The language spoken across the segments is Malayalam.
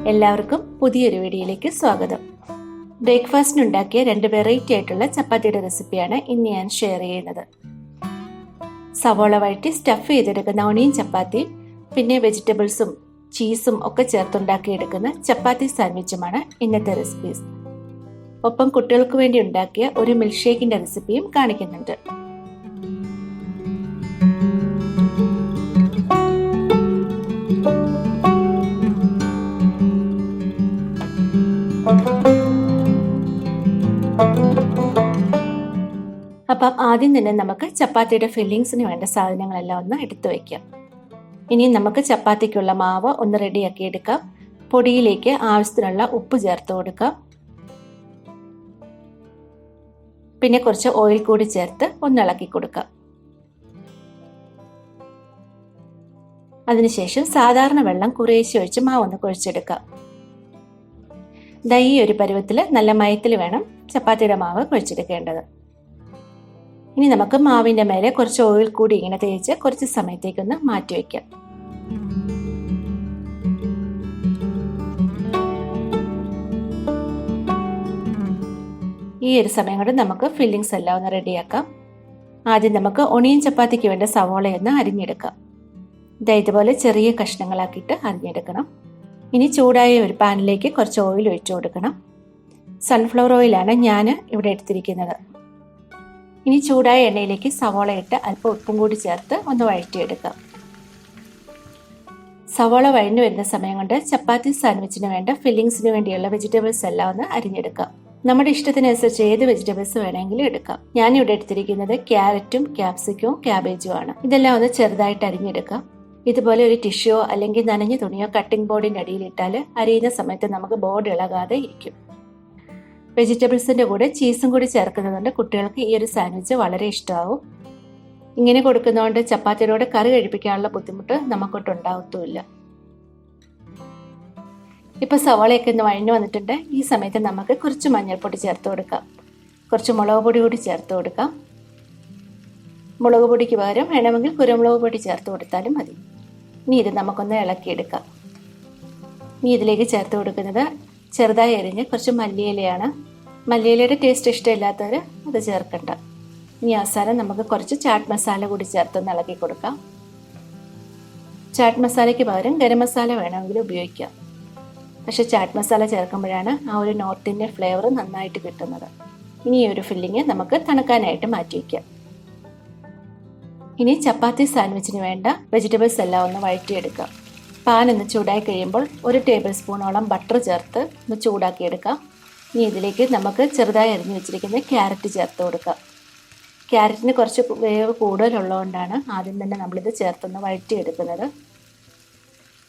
എല്ലാവർക്കും പുതിയൊരു വീഡിയോയിലേക്ക് സ്വാഗതം. ബ്രേക്ക്ഫാസ്റ്റിന് ഉണ്ടാക്കിയ 2 വെറൈറ്റി ആയിട്ടുള്ള ചപ്പാത്തിയുടെ റെസിപ്പിയാണ് ഇന്ന് ഞാൻ ഷെയർ ചെയ്യുന്നത്. സവോള വഴറ്റി സ്റ്റഫ് ചെയ്തെടുക്കുന്ന ഓണിയൻ ചപ്പാത്തി, പിന്നെ വെജിറ്റബിൾസും ചീസും ഒക്കെ ചേർത്തുണ്ടാക്കിയെടുക്കുന്ന ചപ്പാത്തി സാൻഡ്വിച്ചുമാണ് ഇന്നത്തെ റെസിപ്പീസ്. ഒപ്പം കുട്ടികൾക്ക് വേണ്ടി ഉണ്ടാക്കിയ ഒരു മിൽക്ക് ഷേക്കിന്റെ റെസിപ്പിയും കാണിക്കുന്നുണ്ട്. അപ്പം ആദ്യം തന്നെ നമുക്ക് ചപ്പാത്തിയുടെ ഫില്ലിങ്സിന് വേണ്ട സാധനങ്ങളെല്ലാം ഒന്ന് എടുത്തു വയ്ക്കാം. ഇനി നമുക്ക് ചപ്പാത്തിക്കുള്ള മാവ് ഒന്ന് റെഡിയാക്കി എടുക്കാം. പൊടിയിലേക്ക് ആവശ്യത്തിനുള്ള ഉപ്പ് ചേർത്ത് കൊടുക്കാം. പിന്നെ കുറച്ച് ഓയിൽ കൂടി ചേർത്ത് ഒന്ന് ഇളക്കി കൊടുക്കാം. അതിനുശേഷം സാധാരണ വെള്ളം കുറേശ്ശെ ഒഴിച്ച് മാവ് ഒന്ന് കുഴച്ചെടുക്കാം. ഈ ഒരു പരുവത്തിൽ നല്ല മയത്തിൽ വേണം ചപ്പാത്തിയുടെ മാവ് കുഴച്ചെടുക്കേണ്ടത്. ഇനി നമുക്ക് മാവിൻ്റെ മേലെ കുറച്ച് ഓയിൽ കൂടി ഇങ്ങനെ തേച്ച് കുറച്ച് സമയത്തേക്കൊന്ന് മാറ്റി വയ്ക്കാം. ഈ ഒരു സമയം കൊണ്ട് നമുക്ക് ഫില്ലിങ്സ് എല്ലാം ഒന്ന് റെഡിയാക്കാം. ആദ്യം നമുക്ക് ഒണിയൻ ചപ്പാത്തിക്ക് വേണ്ട സവോളയൊന്ന് അരിഞ്ഞെടുക്കാം. ഇതുപോലെ ചെറിയ കഷ്ണങ്ങളാക്കിയിട്ട് അരിഞ്ഞെടുക്കണം. ഇനി ചൂടായ ഒരു പാനിലേക്ക് കുറച്ച് ഓയിൽ ഒഴിച്ചു കൊടുക്കണം. സൺഫ്ലവർ ഓയിലാണ് ഞാൻ ഇവിടെ എടുത്തിരിക്കുന്നത്. ഇനി ചൂടായ എണ്ണയിലേക്ക് സവോള ഇട്ട് അല്പം ഉപ്പും കൂടി ചേർത്ത് ഒന്ന് വഴറ്റിയെടുക്കാം. സവോള വഴഞ്ഞു വരുന്ന സമയം കൊണ്ട് ചപ്പാത്തി സാൻഡ്വിച്ചിന് വേണ്ട ഫില്ലിങ്സിന് വേണ്ടിയുള്ള വെജിറ്റബിൾസ് എല്ലാം ഒന്ന് അരിഞ്ഞെടുക്കാം. നമ്മുടെ ഇഷ്ടത്തിനനുസരിച്ച് ഏത് വെജിറ്റബിൾസ് വേണമെങ്കിലും എടുക്കാം. ഞാനിവിടെ എടുത്തിരിക്കുന്നത് ക്യാരറ്റും ക്യാപ്സിക്കവും ക്യാബേജും ആണ്. ഇതെല്ലാം ഒന്ന് ചെറുതായിട്ട് അരിഞ്ഞെടുക്കാം. ഇതുപോലെ ഒരു ടിഷ്യോ അല്ലെങ്കിൽ നനഞ്ഞ തുണിയോ കട്ടിംഗ് ബോർഡിൻ്റെ അടിയിലിട്ടാൽ അരിയുന്ന സമയത്ത് നമുക്ക് ബോർഡ് ഇളകാതെ ഇരിക്കും. വെജിറ്റബിൾസിൻ്റെ കൂടെ ചീസും കൂടി ചേർക്കുന്നതുകൊണ്ട് കുട്ടികൾക്ക് ഈ ഒരു സാൻഡ്വിച്ച് വളരെ ഇഷ്ടമാവും. ഇങ്ങനെ കൊടുക്കുന്നതുകൊണ്ട് ചപ്പാത്തിയോടെ കറി കഴിപ്പിക്കാനുള്ള ബുദ്ധിമുട്ട് നമുക്കൊട്ടുണ്ടാകത്തുമില്ല. ഇപ്പോൾ സവാളയൊക്കെ ഒന്ന് വഴഞ്ഞു വന്നിട്ടുണ്ട്. ഈ സമയത്ത് നമുക്ക് കുറച്ച് മഞ്ഞൾപ്പൊടി ചേർത്ത് കൊടുക്കാം. കുറച്ച് മുളക് പൊടി കൂടി ചേർത്ത് കൊടുക്കാം. മുളക് പൊടിക്ക് പകരം വേണമെങ്കിൽ കുരുമുളക് പൊടി ചേർത്ത് കൊടുത്താലും മതി. ഇനി ഇത് നമുക്കൊന്ന് ഇളക്കിയെടുക്കാം. ഇനി ഇതിലേക്ക് ചേർത്ത് കൊടുക്കുന്നത് ചെറുതായി അരിഞ്ഞ് കുറച്ച് മല്ലിയിലയാണ്. മല്ലിയിലയുടെ ടേസ്റ്റ് ഇഷ്ടമില്ലാത്തവർ അത് ചേർക്കണ്ട. ഇനി അവസാനം നമുക്ക് കുറച്ച് ചാട്ട് മസാല കൂടി ചേർത്തൊന്ന് ഇളക്കി കൊടുക്കാം. ചാട്ട് മസാലയ്ക്ക് പകരം ഗരം മസാല വേണമെങ്കിൽ ഉപയോഗിക്കാം. പക്ഷെ ചാട്ട് മസാല ചേർക്കുമ്പോഴാണ് ആ ഒരു നോർത്ത് ഇന്ത്യൻ ഫ്ലേവർ നന്നായിട്ട് കിട്ടുന്നത്. ഇനി ഈ ഒരു ഫില്ലിങ് നമുക്ക് തണുക്കാനായിട്ട് മാറ്റി വയ്ക്കാം. ഇനി ചപ്പാത്തി സാൻഡ്വിച്ചിന് വേണ്ട വെജിറ്റബിൾസ് എല്ലാം ഒന്ന് വഴറ്റിയെടുക്കാം. പാൻ ഒന്ന് ചൂടായി കഴിയുമ്പോൾ 1 ടേബിൾ സ്പൂണോളം ബട്ടർ ചേർത്ത് ഒന്ന് ചൂടാക്കിയെടുക്കാം. ഇനി ഇതിലേക്ക് നമുക്ക് ചെറുതായി അരിഞ്ഞു വെച്ചിരിക്കുന്ന ക്യാരറ്റ് ചേർത്ത് കൊടുക്കാം. ക്യാരറ്റിന് കുറച്ച് വേവ് കൂടുതലുള്ളതുകൊണ്ടാണ് ആദ്യം തന്നെ നമ്മളിത് ചേർത്തൊന്ന് വഴറ്റിയെടുക്കുന്നത്.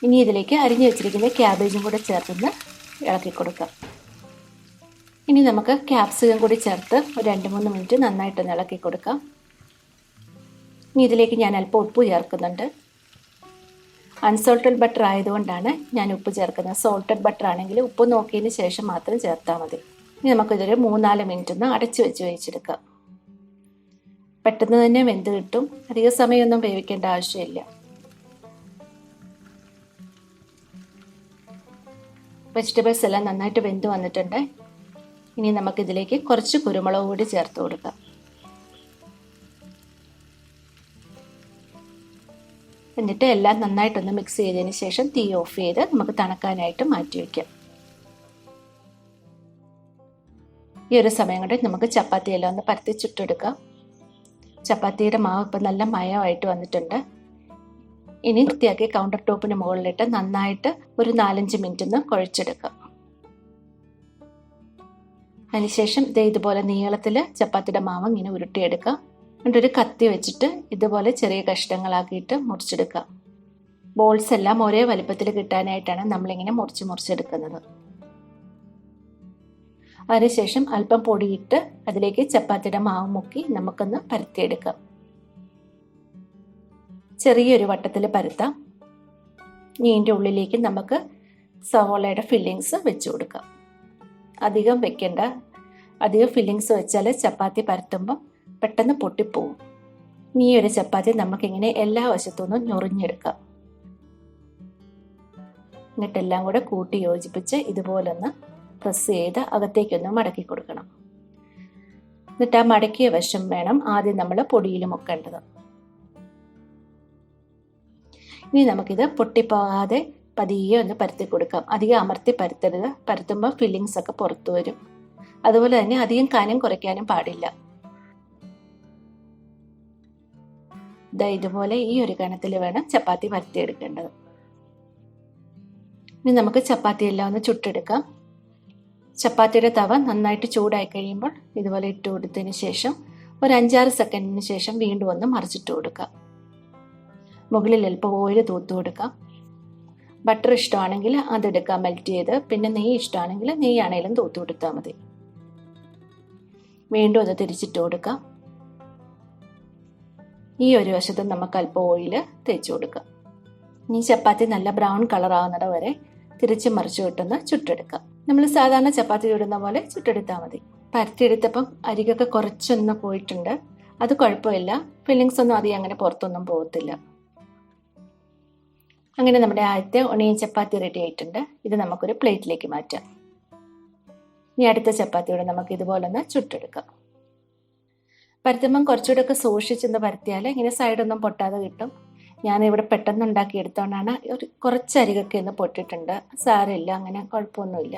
ഇനി ഇതിലേക്ക് അരിഞ്ഞു വെച്ചിരിക്കുന്ന ക്യാബേജും കൂടെ ചേർത്തൊന്ന് ഇളക്കി കൊടുക്കാം. ഇനി നമുക്ക് ക്യാപ്സിക്കം കൂടി ചേർത്ത് ഒരു 2-3 മിനിറ്റ് നന്നായിട്ടൊന്ന് ഇളക്കി കൊടുക്കാം. ഇനി ഇതിലേക്ക് ഞാൻ അല്പം ഉപ്പ് ചേർക്കുന്നുണ്ട്. അൺസോൾട്ടഡ് ബട്ടർ ആയതുകൊണ്ടാണ് ഞാൻ ഉപ്പ് ചേർക്കുന്നത്. സോൾട്ടഡ് ബട്ടർ ആണെങ്കിൽ ഉപ്പ് നോക്കിയതിന് ശേഷം മാത്രം ചേർത്താൽ മതി. ഇനി നമുക്കിതൊരു 3-4 മിനിറ്റ് ഒന്ന് അടച്ചു വെച്ച് വേവിച്ചെടുക്കാം. പെട്ടെന്ന് തന്നെ വെന്ത് കിട്ടും. അധിക സമയമൊന്നും വേവിക്കേണ്ട ആവശ്യമില്ല. വെജിറ്റബിൾസ് എല്ലാം നന്നായിട്ട് വെന്ത് വന്നിട്ടുണ്ട്. ഇനി നമുക്കിതിലേക്ക് കുറച്ച് കുരുമുളക് കൂടി ചേർത്ത് കൊടുക്കാം. എന്നിട്ട് എല്ലാം നന്നായിട്ടൊന്ന് മിക്സ് ചെയ്തതിന് ശേഷം തീ ഓഫ് ചെയ്ത് നമുക്ക് തണുക്കാനായിട്ട് മാറ്റി വയ്ക്കാം. ഈ ഒരു സമയം കൊണ്ട് നമുക്ക് ചപ്പാത്തിയെല്ലാം ഒന്ന് പരത്തി ചുട്ടെടുക്കാം. ചപ്പാത്തിയുടെ മാവ് ഇപ്പം നല്ല മയമായിട്ട് വന്നിട്ടുണ്ട്. ഇനി വൃത്തിയാക്കി കൗണ്ടർ ടോപ്പിന് മുകളിലിട്ട് നന്നായിട്ട് ഒരു 4-5 മിനിറ്റ് ഒന്ന് കുഴച്ചെടുക്കാം. അതിനുശേഷം ഇതുപോലെ നീളത്തിൽ ചപ്പാത്തിയുടെ മാവ് ഇങ്ങനെ ഉരുട്ടിയെടുക്കാം. എന്നിട്ട് ഒരു കത്തി വെച്ചിട്ട് ഇതുപോലെ ചെറിയ കഷ്ണങ്ങളാക്കിയിട്ട് മുറിച്ചെടുക്കാം. ബോൾസ് എല്ലാം ഒരേ വലുപ്പത്തിൽ കിട്ടാനായിട്ടാണ് നമ്മളിങ്ങനെ മുറിച്ചെടുക്കുന്നത്. അതിനുശേഷം അല്പം പൊടിയിട്ട് അതിലേക്ക് ചപ്പാത്തിയുടെ മാവ് മുക്കി നമുക്കൊന്ന് പരത്തിയെടുക്കാം. ചെറിയൊരു വട്ടത്തിൽ പരത്താം. ഇതിൻ്റെ ഉള്ളിലേക്ക് നമുക്ക് സവോളയുടെ ഫില്ലിങ്സ് വെച്ച് കൊടുക്കാം. അധികം വെക്കണ്ട. അധികം ഫില്ലിങ്സ് വെച്ചാൽ ചപ്പാത്തി പരത്തുമ്പം പെട്ടെന്ന് പൊട്ടിപ്പോവും. ഈ ഒരു ചപ്പാത്തി നമുക്കിങ്ങനെ എല്ലാ വശത്തുനിന്നും ഞൊറിഞ്ഞെടുക്കാം. എന്നിട്ട് എല്ലാം കൂടെ കൂട്ടി യോജിപ്പിച്ച് ഇതുപോലൊന്ന് പ്രസ് ചെയ്ത് അകത്തേക്കൊന്ന് മടക്കി കൊടുക്കണം. എന്നിട്ട് ആ മടക്കിയ വശം വേണം ആദ്യം നമ്മൾ പൊടിയിൽ മുക്കേണ്ടത്. ഇനി നമുക്കിത് പൊട്ടിപ്പോകാതെ പതിയെ ഒന്ന് പരത്തി കൊടുക്കാം. അധികം അമർത്തി പരത്തരുത്, പരത്തുമ്പോൾ ഫില്ലിങ്സ് ഒക്കെ പുറത്തു വരും. അതുപോലെ തന്നെ അധികം കനം കുറയ്ക്കാനും പാടില്ല. ഇതുപോലെ ഈ ഒരു കനത്തിൽ വേണം ചപ്പാത്തി പരത്തിയെടുക്കേണ്ടത്. ഇനി നമുക്ക് ചപ്പാത്തി എല്ലാം ഒന്ന് ചുട്ടെടുക്കാം. ചപ്പാത്തിയുടെ തവ നന്നായിട്ട് ചൂടായി കഴിയുമ്പോൾ ഇതുപോലെ ഇട്ട് കൊടുത്തതിന് ശേഷം ഒരു 5-6 സെക്കൻഡിന് ശേഷം വീണ്ടും ഒന്ന് മറിച്ചിട്ട് കൊടുക്കാം. മുകളിൽ അല്പം ഓയിൽ തൂത്ത് കൊടുക്കാം. ബട്ടർ ഇഷ്ടമാണെങ്കിൽ അതെടുക്കാം മെൽറ്റ് ചെയ്ത്. പിന്നെ നെയ്യ് ഇഷ്ടമാണെങ്കിൽ നെയ്യാണേലും തൂത്ത് കൊടുത്താൽ മതി. വീണ്ടും അത് തിരിച്ചിട്ട് കൊടുക്കാം. ഈ ഒരു വശത്ത് നമുക്ക് അല്പം ഓയിൽ തേച്ച് കൊടുക്കാം. ഈ ചപ്പാത്തി നല്ല ബ്രൗൺ കളർ ആവുന്നിടം വരെ തിരിച്ച് മറിച്ച് വിട്ടൊന്ന് ചുട്ടെടുക്കാം. നമ്മൾ സാധാരണ ചപ്പാത്തി ചുടുന്ന പോലെ ചുട്ടെടുത്താൽ മതി. പരത്തിയെടുത്തപ്പം അരികൊക്കെ കുറച്ചൊന്ന് പോയിട്ടുണ്ട്. അത് കുഴപ്പമില്ല, ഫില്ലിങ്സ് ഒന്നും അധികം അങ്ങനെ പുറത്തൊന്നും പോകത്തില്ല. അങ്ങനെ നമ്മുടെ ആദ്യത്തെ ഒണിയൻ ചപ്പാത്തി റെഡി ആയിട്ടുണ്ട്. ഇത് നമുക്കൊരു പ്ലേറ്റിലേക്ക് മാറ്റാം. ഇനി അടുത്ത ചപ്പാത്തിയോടെ നമുക്ക് ഇതുപോലൊന്ന് ചുട്ടെടുക്കാം. പരത്തുമ്പം കുറച്ചുകൂടെ ഒക്കെ സൂക്ഷിച്ചൊന്ന് പരത്തിയാൽ ഇങ്ങനെ സൈഡൊന്നും പൊട്ടാതെ കിട്ടും. ഞാനിവിടെ പെട്ടെന്ന് ഉണ്ടാക്കിയെടുത്തോണ്ടാണ് കുറച്ച് അരികൊക്കെ ഒന്ന് പൊട്ടിയിട്ടുണ്ട്. സാരമില്ല, അങ്ങനെ കുഴപ്പമൊന്നുമില്ല.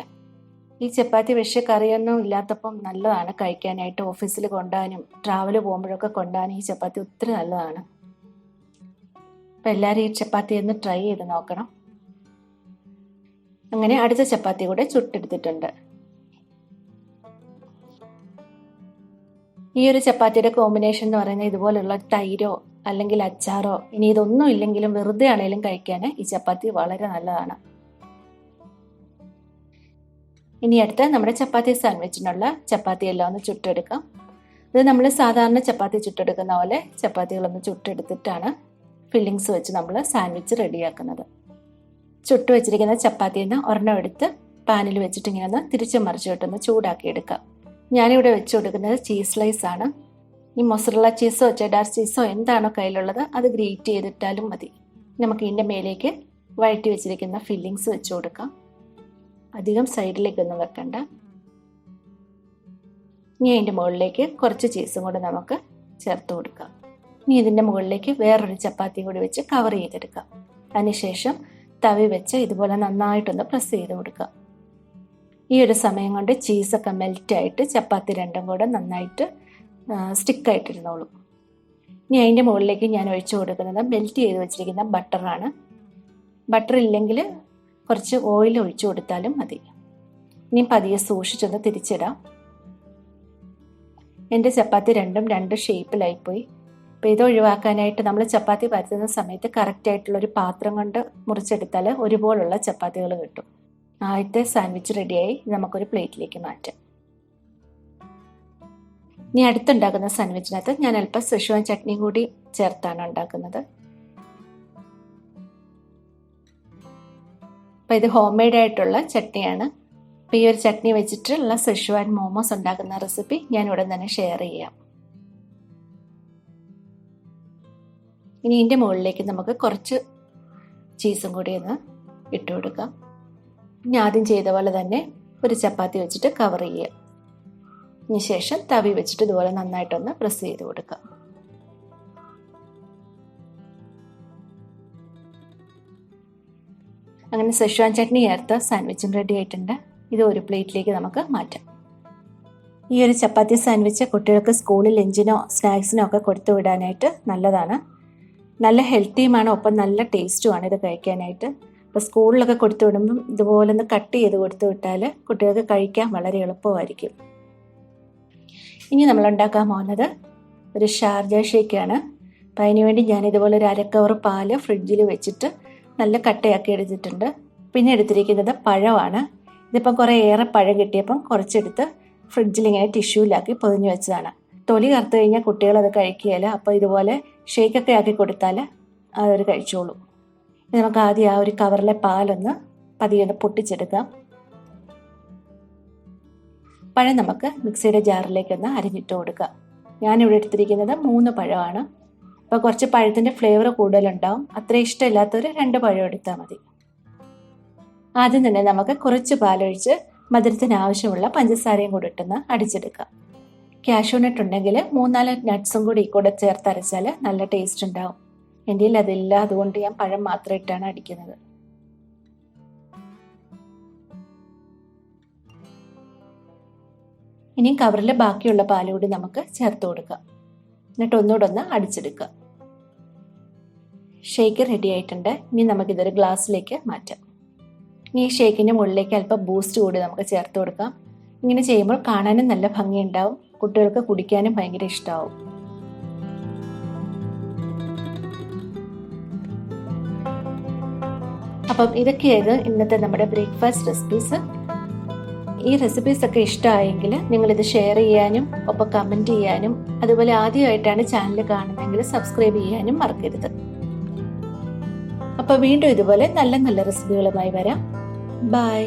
ഈ ചപ്പാത്തി പക്ഷേ കറിയൊന്നും ഇല്ലാത്തപ്പം നല്ലതാണ് കഴിക്കാനായിട്ട്. ഓഫീസിൽ കൊണ്ടുപോകാനും ട്രാവൽ പോകുമ്പോഴൊക്കെ കൊണ്ടുപോകാനും ഈ ചപ്പാത്തി ഒത്തിരി നല്ലതാണ്. അപ്പം എല്ലാവരും ഈ ചപ്പാത്തി ഒന്ന് ട്രൈ ചെയ്ത് നോക്കണം. അങ്ങനെ അടുത്ത ചപ്പാത്തി കൂടെ ചുട്ടെടുത്തിട്ടുണ്ട്. ഈ ഒരു ചപ്പാത്തിയുടെ കോമ്പിനേഷൻ എന്ന് പറയുന്നത് ഇതുപോലുള്ള തൈരോ അല്ലെങ്കിൽ അച്ചാറോ, ഇനി ഇതൊന്നും ഇല്ലെങ്കിലും വെറുതെ ആണെങ്കിലും കഴിക്കാൻ ഈ ചപ്പാത്തി വളരെ നല്ലതാണ്. ഇനി അടുത്ത നമ്മുടെ ചപ്പാത്തി സാൻഡ്വിച്ചിനുള്ള ചപ്പാത്തി എല്ലാം ഒന്ന് ചുട്ടെടുക്കാം. ഇത് നമ്മൾ സാധാരണ ചപ്പാത്തി ചുട്ടെടുക്കുന്ന പോലെ ചപ്പാത്തികളൊന്ന് ചുട്ടെടുത്തിട്ടാണ് ഫില്ലിങ്സ് വെച്ച് നമ്മൾ സാൻഡ്വിച്ച് റെഡിയാക്കുന്നത്. ചുട്ട് വെച്ചിരിക്കുന്ന ചപ്പാത്തിയിൽ നിന്ന് ഒരെണ്ണം എടുത്ത് പാനിൽ വെച്ചിട്ട് ഇങ്ങനെ ഒന്ന് തിരിച്ച് മറിച്ച് വിട്ടൊന്ന് ചൂടാക്കി എടുക്കാം. ഞാനിവിടെ വെച്ച് കൊടുക്കുന്നത് ചീസ് സ്ലൈസ് ആണ്. ഈ മൊസറല്ല ചീസോ ചെഡാർ ചീസോ എന്താണോ കയ്യിലുള്ളത് അത് ഗ്രേറ്റ് ചെയ്തിട്ടാലും മതി. നമുക്ക് ഇതിൻ്റെ മേലേക്ക് വഴറ്റി വെച്ചിരിക്കുന്ന ഫില്ലിങ്സ് വെച്ച് കൊടുക്കാം. അധികം സൈഡിലേക്കൊന്നും വെക്കണ്ട. ഇനി അതിൻ്റെ മുകളിലേക്ക് കുറച്ച് ചീസും കൂടെ നമുക്ക് ചേർത്ത് കൊടുക്കാം. ഇനി ഇതിൻ്റെ മുകളിലേക്ക് വേറൊരു ചപ്പാത്തി കൂടി വെച്ച് കവർ ചെയ്തെടുക്കാം. അതിനുശേഷം തവി വെച്ച് ഇതുപോലെ നന്നായിട്ടൊന്ന് പ്രസ് ചെയ്ത് കൊടുക്കാം. ഈ ഒരു സമയം കൊണ്ട് ചീസൊക്കെ മെൽറ്റായിട്ട് ചപ്പാത്തി രണ്ടും കൂടെ നന്നായിട്ട് സ്റ്റിക്കായിട്ടിരുന്നോളും. ഇനി അതിൻ്റെ മുകളിലേക്ക് ഞാൻ ഒഴിച്ചു കൊടുക്കുന്നത് മെൽറ്റ് ചെയ്ത് വെച്ചിരിക്കുന്ന ബട്ടറാണ്. ബട്ടർ ഇല്ലെങ്കിൽ കുറച്ച് ഓയിൽ ഒഴിച്ചു കൊടുത്താലും മതി. ഇനി പതിയെ സൂക്ഷിച്ചൊന്ന് തിരിച്ചിടാം. എൻ്റെ ചപ്പാത്തി രണ്ടും രണ്ട് ഷേപ്പിലായിപ്പോയി. അപ്പോൾ ഇത് ഒഴിവാക്കാനായിട്ട് നമ്മൾ ചപ്പാത്തി പരത്തുന്ന സമയത്ത് കറക്റ്റായിട്ടുള്ളൊരു പാത്രം കൊണ്ട് മുറിച്ചെടുത്താൽ ഒരുപോലുള്ള ചപ്പാത്തികൾ കിട്ടും. ആദ്യത്തെ സാൻഡ്വിച്ച് റെഡിയായി. നമുക്കൊരു പ്ലേറ്റിലേക്ക് മാറ്റാം. ഇനി അടുത്തുണ്ടാക്കുന്ന സാൻഡ്വിച്ചിനകത്ത് ഞാൻ അല്പം സെഷ്വാൻ ചട്നി കൂടി ചേർത്താണ് ഉണ്ടാക്കുന്നത്. അപ്പം ഇത് ഹോം മെയ്ഡ് ആയിട്ടുള്ള ചട്നിയാണ്. അപ്പോൾ ഈ ഒരു ചട്നി വെച്ചിട്ടുള്ള സെഷ്വാൻ മോമോസ് ഉണ്ടാക്കുന്ന റെസിപ്പി ഞാൻ ഉടൻ തന്നെ ഷെയർ ചെയ്യാം. ഇനി ഇതിൻ്റെ മുകളിലേക്ക് നമുക്ക് കുറച്ച് ചീസും കൂടി ഒന്ന് ഇട്ട് കൊടുക്കാം. ഇനി ആദ്യം ചെയ്ത പോലെ തന്നെ ഒരു ചപ്പാത്തി വെച്ചിട്ട് കവർ ചെയ്യുക. ഇതിന് ശേഷം തവി വെച്ചിട്ട് ഇതുപോലെ നന്നായിട്ടൊന്ന് പ്രസ് ചെയ്ത് കൊടുക്കാം. അങ്ങനെ സെഷ്വാൻ ചട്നി ചേർത്ത സാൻഡ്വിച്ചും റെഡി ആയിട്ടുണ്ട്. ഇത് ഒരു പ്ലേറ്റിലേക്ക് നമുക്ക് മാറ്റാം. ഈ ഒരു ചപ്പാത്തി സാൻഡ്വിച്ച് കുട്ടികൾക്ക് സ്കൂളിൽ ലഞ്ചിനോ സ്നാക്സിനോ ഒക്കെ കൊടുത്തു വിടാനായിട്ട് നല്ലതാണ്. നല്ല ഹെൽത്തിയുമാണ്, ഒപ്പം നല്ല ടേസ്റ്റുമാണ് ഇത് കഴിക്കാനായിട്ട്. അപ്പോൾ സ്കൂളിലൊക്കെ കൊടുത്തു വിടുമ്പം ഇതുപോലെ ഒന്ന് കട്ട് ചെയ്ത് കൊടുത്തു വിട്ടാൽ കുട്ടികൾക്ക് കഴിക്കാൻ വളരെ എളുപ്പമായിരിക്കും. ഇനി നമ്മൾ ഉണ്ടാക്കാൻ പോകുന്നത് ഒരു ഷാർജ ഷേക്കാണ്. അപ്പം അതിനുവേണ്ടി ഞാൻ ഇതുപോലെ ഒരു 1/2 കവർ പാല് ഫ്രിഡ്ജിൽ വെച്ചിട്ട് നല്ല കട്ടയാക്കി എടുത്തിട്ടുണ്ട്. പിന്നെ എടുത്തിരിക്കുന്നത് പഴമാണ്. ഇതിപ്പം കുറേ ഏറെ പഴം കിട്ടിയപ്പം കുറച്ചെടുത്ത് ഫ്രിഡ്ജിൽ ഇങ്ങനെ ടിഷ്യൂലാക്കി പൊതിഞ്ഞ് വെച്ചതാണ്. തൊലി കറുത്ത് കഴിഞ്ഞാൽ കുട്ടികളത് കഴിക്കുകയില്ല. അപ്പോൾ ഇതുപോലെ ഷേക്കൊക്കെ ആക്കി കൊടുത്താൽ അവർ കഴിച്ചോളൂ. നമുക്ക് ആദ്യം ആ ഒരു കവറിലെ പാലൊന്ന് പതിയെ ഒന്ന് പൊട്ടിച്ചെടുക്കാം. പഴം നമുക്ക് മിക്സിയുടെ ജാറിലേക്കൊന്ന് അരിഞ്ഞിട്ട് കൊടുക്കാം. ഞാനിവിടെ എടുത്തിരിക്കുന്നത് 3 പഴമാണ്. അപ്പോൾ കുറച്ച് പഴത്തിൻ്റെ ഫ്ലേവർ കൂടുതലുണ്ടാവും. അത്ര ഇഷ്ടമില്ലാത്തവർ 2 പഴം എടുത്താൽ മതി. ആദ്യം തന്നെ നമുക്ക് കുറച്ച് പാലൊഴിച്ച് മധുരത്തിന് ആവശ്യമുള്ള പഞ്ചസാരയും കൂടി ഇട്ടൊന്ന് അടിച്ചെടുക്കാം. കാഷ്യൂ നട്ട് ഉണ്ടെങ്കിൽ 3-4 നട്ട്സും കൂടെ ചേർത്തരച്ചാൽ നല്ല ടേസ്റ്റ് ഉണ്ടാവും. എൻ്റെ കയ്യിൽ അതില്ല, അതുകൊണ്ട് ഞാൻ പഴം മാത്രം ഇട്ടാണ് അടിക്കുന്നത്. ഇനി കവറിൽ ബാക്കിയുള്ള പാൽ കൂടി നമുക്ക് ചേർത്ത് കൊടുക്കാം. എന്നിട്ട് ഒന്നുകൂടെ അടിച്ചെടുക്കാം. ഷേക്ക് റെഡി ആയിട്ടുണ്ട്. ഇനി നമുക്കിതൊരു ഗ്ലാസ്സിലേക്ക് മാറ്റാം. ഇനി ഈ ഷേക്കിൻ്റെ മുകളിലേക്ക് അല്പം ബൂസ്റ്റ് കൂടി നമുക്ക് ചേർത്ത് കൊടുക്കാം. ഇങ്ങനെ ചെയ്യുമ്പോൾ കാണാനും നല്ല ഭംഗിയുണ്ടാവും, കുട്ടികൾക്ക് കുടിക്കാനും ഭയങ്കര ഇഷ്ടമാവും. അപ്പം ഇതൊക്കെയായിരുന്നു ഇന്നത്തെ നമ്മുടെ ബ്രേക്ക്ഫാസ്റ്റ് റെസിപ്പീസ്. ഈ റെസിപ്പീസ് ഒക്കെ ഇഷ്ടമായെങ്കിൽ നിങ്ങളിത് ഷെയർ ചെയ്യാനും ഒപ്പം കമൻറ്റ് ചെയ്യാനും, അതുപോലെ ആദ്യമായിട്ടാണ് ചാനൽ കാണുന്നതെങ്കിൽ സബ്സ്ക്രൈബ് ചെയ്യാനും മറക്കരുത്. അപ്പോൾ വീണ്ടും ഇതുപോലെ നല്ല നല്ല റെസിപ്പികളുമായി വരാം. ബൈ.